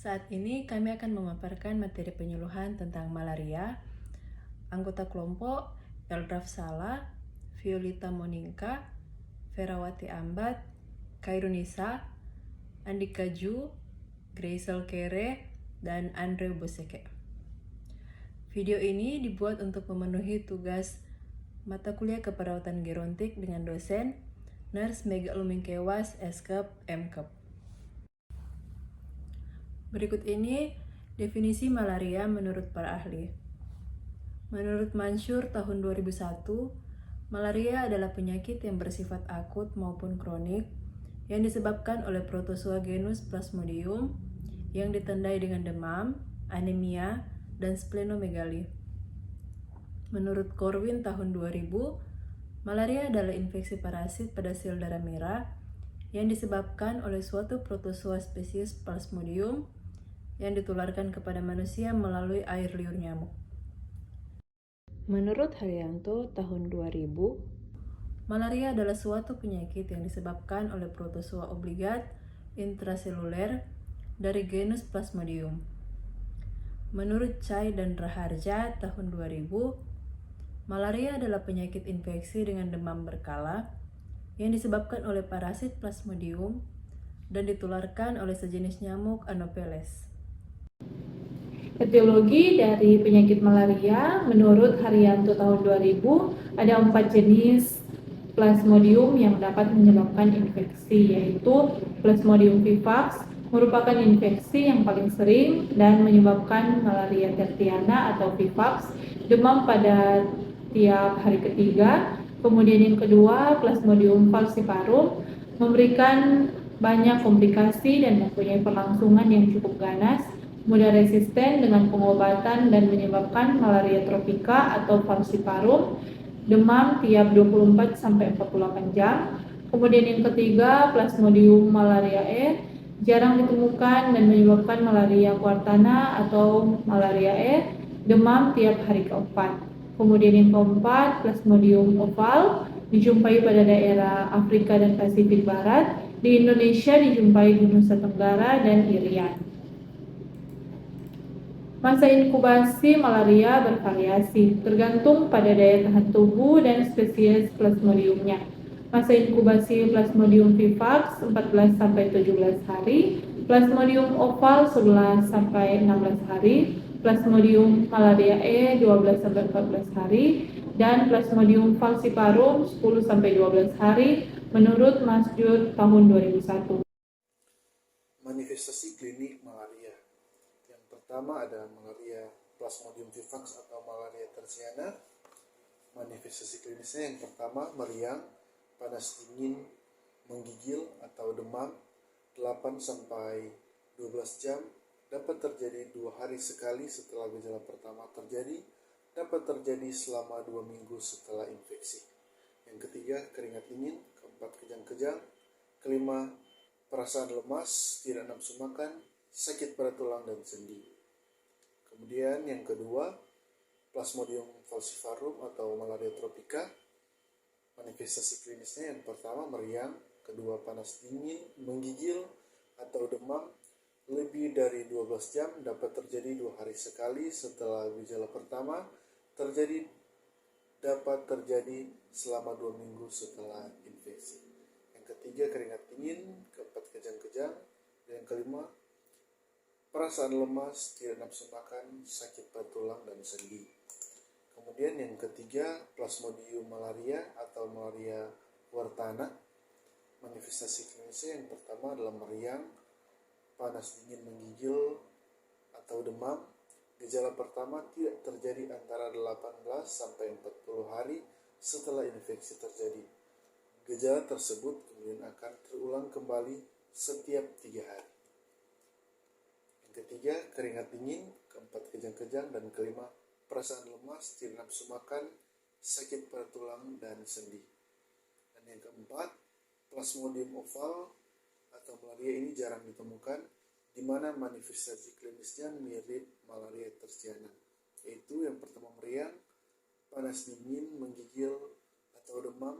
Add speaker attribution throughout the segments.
Speaker 1: Saat ini kami akan memaparkan materi penyuluhan tentang malaria. Anggota kelompok Eldraf Sala, Violita Moninka, Ferawati Ambat, Kairunisa, Andika Ju, Graisel Kere, dan Andre Boseke. Video ini dibuat untuk memenuhi tugas mata kuliah keperawatan gerontik dengan dosen Nurse Mega Lumingkewas Eskep Mkep. Berikut ini definisi malaria menurut para ahli. Menurut Mansur tahun 2001, malaria adalah penyakit yang bersifat akut maupun kronik yang disebabkan oleh protozoa genus Plasmodium yang ditandai dengan demam, anemia, dan splenomegali. Menurut Corwin tahun 2000, malaria adalah infeksi parasit pada sel darah merah yang disebabkan oleh suatu protozoa spesies Plasmodium yang ditularkan kepada manusia melalui air liur nyamuk. Menurut Haryanto tahun 2000, malaria adalah suatu penyakit yang disebabkan oleh protozoa obligat intraseluler dari genus Plasmodium. Menurut Chai dan Raharja tahun 2000, malaria adalah penyakit infeksi dengan demam berkala yang disebabkan oleh parasit Plasmodium dan ditularkan oleh sejenis nyamuk Anopheles.
Speaker 2: Etiologi dari penyakit malaria menurut Haryanto tahun 2000 ada 4 jenis Plasmodium yang dapat menyebabkan infeksi, yaitu Plasmodium vivax merupakan infeksi yang paling sering dan menyebabkan malaria tertiana atau vivax, demam pada tiap hari ketiga. Kemudian yang kedua, Plasmodium falciparum memberikan banyak komplikasi dan mempunyai perlangsungan yang cukup ganas, mudah resisten dengan pengobatan dan menyebabkan malaria tropika atau falciparum, demam tiap 24-48 jam. Kemudian yang ketiga, Plasmodium malariae jarang ditemukan dan menyebabkan malaria kuartana atau malariae, demam tiap hari keempat. Kemudian yang keempat, Plasmodium oval dijumpai pada daerah Afrika dan Pasifik Barat. Di Indonesia dijumpai di Nusa Tenggara dan Irian. Masa inkubasi malaria bervariasi, tergantung pada daya tahan tubuh dan spesies Plasmodiumnya. Masa inkubasi Plasmodium vivax 14-17 hari, Plasmodium oval 11-16 hari, Plasmodium malariae 12-14 hari, dan Plasmodium falciparum 10-12 hari menurut Masjur tahun 2001.
Speaker 3: Manifestasi klinik malaria. Yang pertama ada malaria Plasmodium vivax atau malaria tersiana. Manifestasi klinisnya yang pertama meriang, panas dingin, menggigil atau demam 8-12 jam, dapat terjadi 2 hari sekali setelah gejala pertama terjadi, dapat terjadi selama 2 minggu setelah infeksi. Yang ketiga keringat dingin, keempat kejang-kejang, kelima perasaan lemas, tidak nafsu makan, sakit pada tulang dan sendi. Kemudian yang kedua, Plasmodium falciparum atau malaria tropika. Manifestasi klinisnya yang pertama meriang, kedua panas dingin, menggigil atau demam lebih dari 12 jam, dapat terjadi 2 hari sekali setelah gejala pertama dapat terjadi selama 2 minggu setelah infeksi. Yang ketiga keringat dingin, keempat kejang-kejang, dan yang kelima perasaan lemas, tidak nafsu makan, sakit pada tulang dan sendi. Kemudian yang ketiga Plasmodium malaria atau malaria kuartana. Manifestasi klinisnya yang pertama adalah meriang, panas dingin menggigil atau demam. Gejala pertama tidak terjadi antara 18-40 hari setelah infeksi terjadi. Gejala tersebut kemudian akan terulang kembali setiap 3 hari. Yang ketiga, keringat dingin, keempat kejang-kejang, dan kelima, perasaan lemas, tidak nafsu makan, sakit pada tulang dan sendi. Dan yang keempat, Plasmodium oval atau malaria ini jarang ditemukan, di mana manifestasi klinisnya mirip malaria tersiana, yaitu yang pertama meriang, panas dingin, menggigil atau demam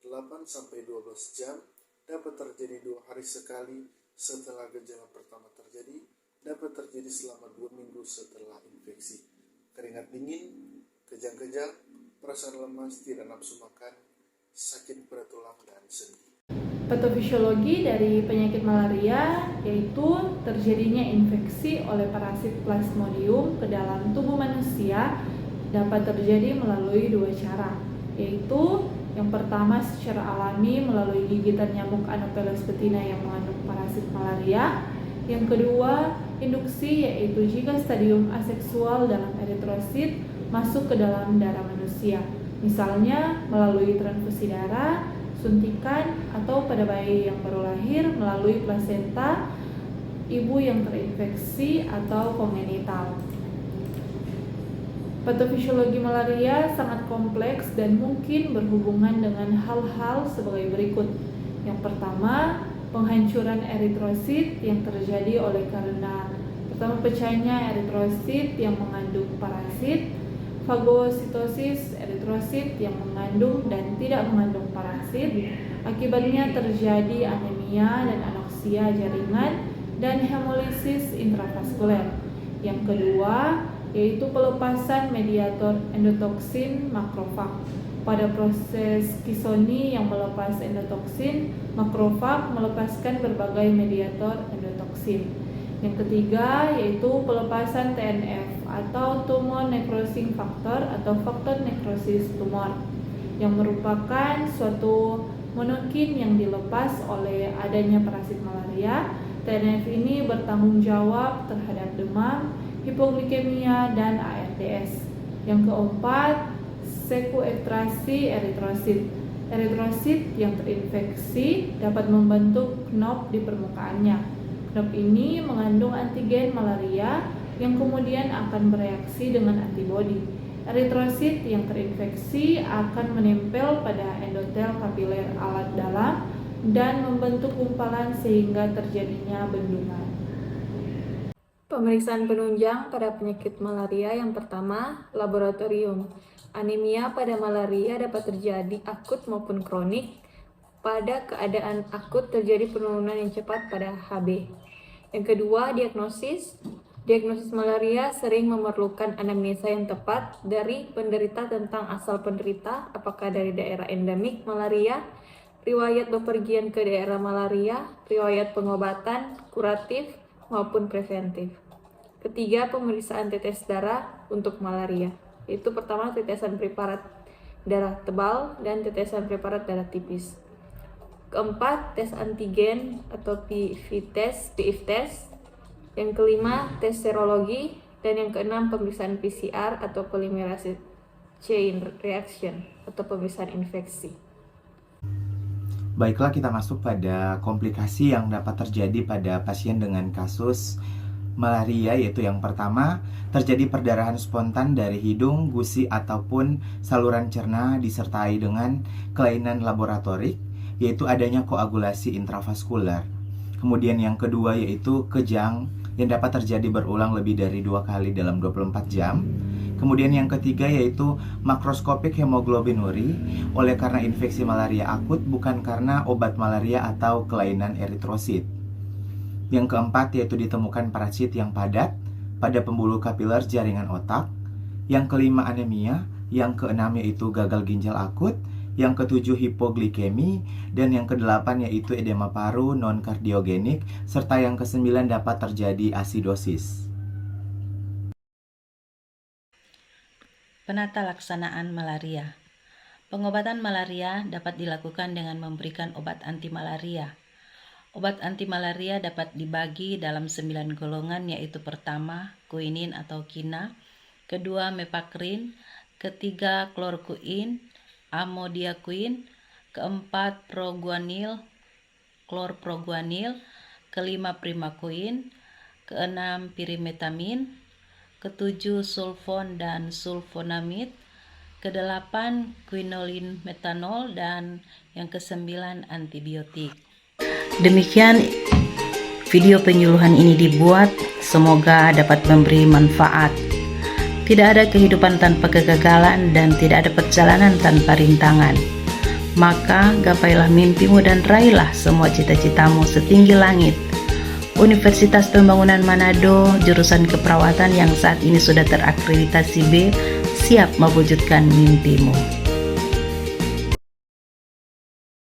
Speaker 3: 8-12 jam, dapat terjadi 2 hari sekali setelah gejala pertama terjadi, dapat dapat terjadi selama 2 minggu setelah infeksi. Keringat dingin, kejang-kejang, perasaan lemas, tidak nafsu makan, sakit pada tulang dan sendi.
Speaker 2: Patofisiologi dari penyakit malaria yaitu terjadinya infeksi oleh parasit Plasmodium ke dalam tubuh manusia dapat terjadi melalui dua cara, yaitu yang pertama secara alami melalui gigitan nyamuk Anopheles betina yang mengandung parasit malaria. Yang kedua, induksi, yaitu jika stadium aseksual dalam eritrosit masuk ke dalam darah manusia, misalnya melalui transfusi darah, suntikan, atau pada bayi yang baru lahir melalui plasenta ibu yang terinfeksi atau kongenital. Patofisiologi malaria sangat kompleks dan mungkin berhubungan dengan hal-hal sebagai berikut. Yang pertama, penghancuran eritrosit yang terjadi oleh karena pertama pecahnya eritrosit yang mengandung parasit, fagositosis eritrosit yang mengandung dan tidak mengandung parasit. Akibatnya terjadi anemia dan anoksia jaringan dan hemolisis intravaskuler. Yang kedua, yaitu pelepasan mediator endotoksin makrofag. Pada proses kisoni yang melepas endotoksin, makrofag melepaskan berbagai mediator endotoksin. Yang ketiga, yaitu pelepasan TNF atau tumor necrosing factor atau faktor nekrosis tumor, yang merupakan suatu monokin yang dilepas oleh adanya parasit malaria. TNF ini bertanggung jawab terhadap demam, hipoglikemia, dan ARDS. Yang keempat, sekuestrasi eritrosit. Eritrosit yang terinfeksi dapat membentuk knop di permukaannya. Knop ini mengandung antigen malaria yang kemudian akan bereaksi dengan antibodi. Eritrosit yang terinfeksi akan menempel pada endotel kapiler alat dalam dan membentuk gumpalan sehingga terjadinya bendungan.
Speaker 1: Pemeriksaan penunjang pada penyakit malaria yang pertama, laboratorium. Anemia pada malaria dapat terjadi akut maupun kronik. Pada keadaan akut terjadi penurunan yang cepat pada Hb. Yang kedua, diagnosis. Diagnosis malaria sering memerlukan anamnesa yang tepat dari penderita tentang asal penderita, apakah dari daerah endemik malaria, riwayat bepergian ke daerah malaria, riwayat pengobatan, kuratif, maupun preventif. Ketiga, pemeriksaan tetes darah untuk malaria. Itu pertama tetesan preparat darah tebal dan tetesan preparat darah tipis. Keempat, tes antigen atau PIV test. Yang kelima, tes serologi. Dan yang keenam, pemeriksaan PCR atau polymerase chain reaction atau pemeriksaan infeksi.
Speaker 4: Baiklah, kita masuk pada komplikasi yang dapat terjadi pada pasien dengan kasus malaria, yaitu yang pertama, terjadi perdarahan spontan dari hidung, gusi, ataupun saluran cerna disertai dengan kelainan laboratorik, yaitu adanya koagulasi intravaskular. Kemudian yang kedua yaitu kejang yang dapat terjadi berulang lebih dari 2 kali dalam 24 jam. Kemudian yang ketiga yaitu makroskopik hemoglobinuria oleh karena infeksi malaria akut, bukan karena obat malaria atau kelainan eritrosit. Yang keempat yaitu ditemukan parasit yang padat pada pembuluh kapiler jaringan otak. Yang kelima anemia. Yang keenam yaitu gagal ginjal akut. Yang ketujuh hipoglikemi. Dan yang kedelapan yaitu edema paru non-kardiogenik. Serta yang kesembilan dapat terjadi asidosis.
Speaker 5: Penata laksanaan malaria. Pengobatan malaria dapat dilakukan dengan memberikan obat anti malaria. Obat anti malaria dapat dibagi dalam 9 golongan, yaitu pertama, quinin atau quina, kedua, mepakrin, ketiga, chlorquine, amodiaquine, keempat, proguanil, chlorproguanil, kelima, primaquine, keenam, pirimetamin, ketujuh, sulfon dan sulfonamid, kedelapan, quinolin metanol, dan yang kesembilan, antibiotik. Demikian video penyuluhan ini dibuat, semoga dapat memberi manfaat. Tidak ada kehidupan tanpa kegagalan dan tidak ada perjalanan tanpa rintangan. Maka gapailah mimpimu dan raihlah semua cita-citamu setinggi langit. Universitas Pembangunan Manado, jurusan keperawatan yang saat ini sudah terakreditasi B, siap mewujudkan mimpimu.